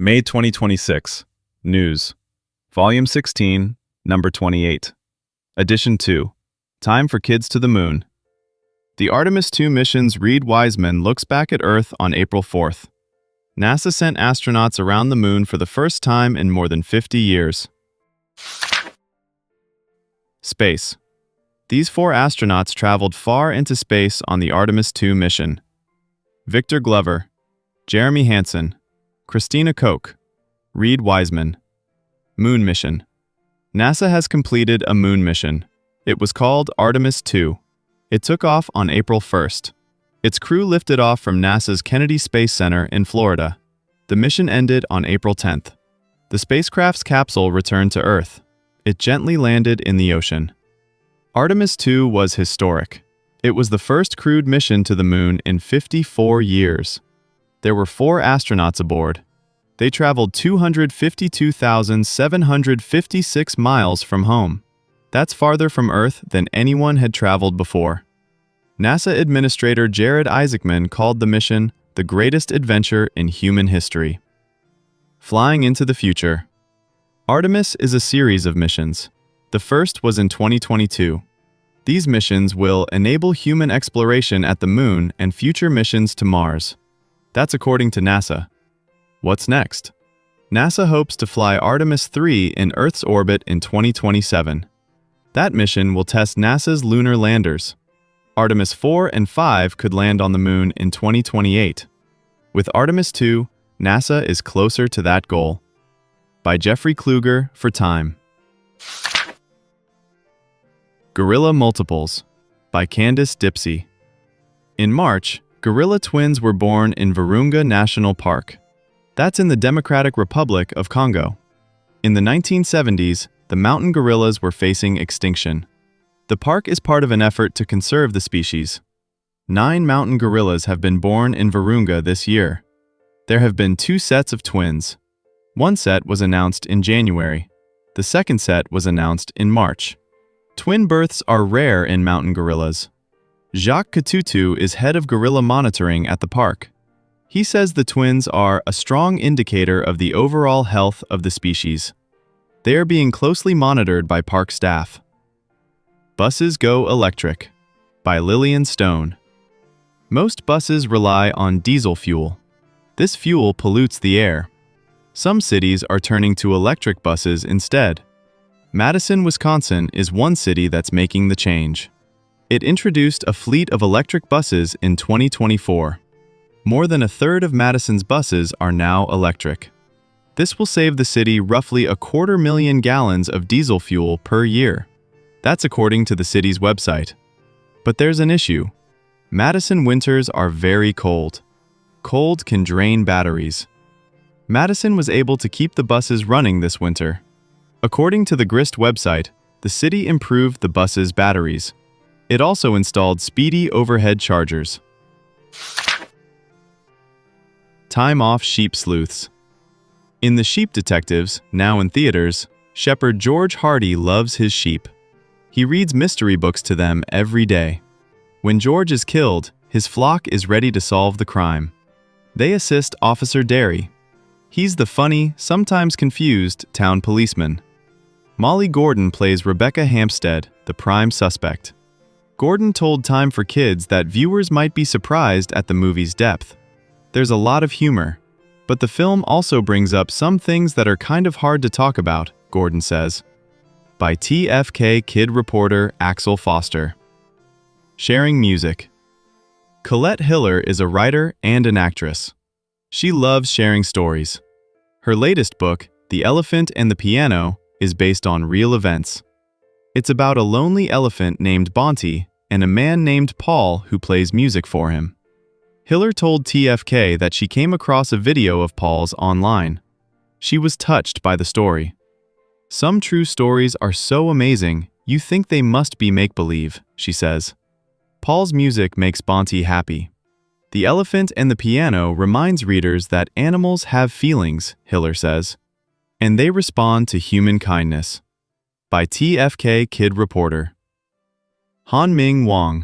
May 2026. News. Volume 16, Number 28. Edition 2. Time for Kids to the Moon. The Artemis II mission's Reed Wiseman looks back at Earth on April 4th. NASA sent astronauts around the moon for the first time in more than 50 years. Space. These 4 astronauts traveled far into space on the Artemis II mission. Victor Glover, Jeremy Hansen, Christina Koch, Reed Wiseman. Moon mission. NASA has completed a moon mission. It was called Artemis II. It took off on April 1st. Its crew lifted off from NASA's Kennedy Space Center in Florida. The mission ended on April 10th. The spacecraft's capsule returned to Earth. It gently landed in the ocean. Artemis II was historic. It was the first crewed mission to the moon in 54 years. There were 4 astronauts aboard. They traveled 252,756 miles from home. That's farther from Earth than anyone had traveled before. NASA Administrator Jared Isaacman called the mission the greatest adventure in human history. Flying into the future. Artemis is a series of missions. The first was in 2022. These missions will enable human exploration at the moon and future missions to Mars. That's according to NASA. What's next? NASA hopes to fly Artemis III in Earth's orbit in 2027. That mission will test NASA's lunar landers. Artemis 4 and 5 could land on the moon in 2028. With Artemis II, NASA is closer to that goal. By Jeffrey Kluger for Time. Gorilla Multiples by Candace Dipsey. In March, gorilla twins were born in Virunga National Park. That's in the Democratic Republic of Congo. In the 1970s, the mountain gorillas were facing extinction. The park is part of an effort to conserve the species. 9 mountain gorillas have been born in Virunga this year. There have been 2 sets of twins. One set was announced in January. The second set was announced in March. Twin births are rare in mountain gorillas. Jacques Katutu is head of gorilla monitoring at the park. He says the twins are a strong indicator of the overall health of the species. They are being closely monitored by park staff. Buses Go Electric by Lillian Stone. Most buses rely on diesel fuel. This fuel pollutes the air. Some cities are turning to electric buses instead. Madison, Wisconsin is one city that's making the change. It introduced a fleet of electric buses in 2024. More than a third of Madison's buses are now electric. This will save the city roughly 250,000 gallons of diesel fuel per year. That's according to the city's website. But there's an issue. Madison winters are very cold. Cold can drain batteries. Madison was able to keep the buses running this winter. According to the GRIST website, the city improved the buses' batteries. It also installed speedy overhead chargers. Time Off Sheep Sleuths. In The Sheep Detectives, now in theaters, shepherd George Hardy loves his sheep. He reads mystery books to them every day. When George is killed, his flock is ready to solve the crime. They assist Officer Derry. He's the funny, sometimes confused, town policeman. Molly Gordon plays Rebecca Hampstead, the prime suspect. Gordon told Time for Kids that viewers might be surprised at the movie's depth. There's a lot of humor, but the film also brings up some things that are kind of hard to talk about, Gordon says. By TFK kid reporter Axel Foster. Sharing music. Colette Hiller is a writer and an actress. She loves sharing stories. Her latest book, The Elephant and the Piano, is based on real events. It's about a lonely elephant named Bonte and a man named Paul who plays music for him. Hiller told TFK that she came across a video of Paul's online. She was touched by the story. Some true stories are so amazing, you think they must be make-believe, she says. Paul's music makes Bonte happy. The Elephant and the Piano reminds readers that animals have feelings, Hiller says, and they respond to human kindness. By TFK Kid Reporter. Han Ming Wang.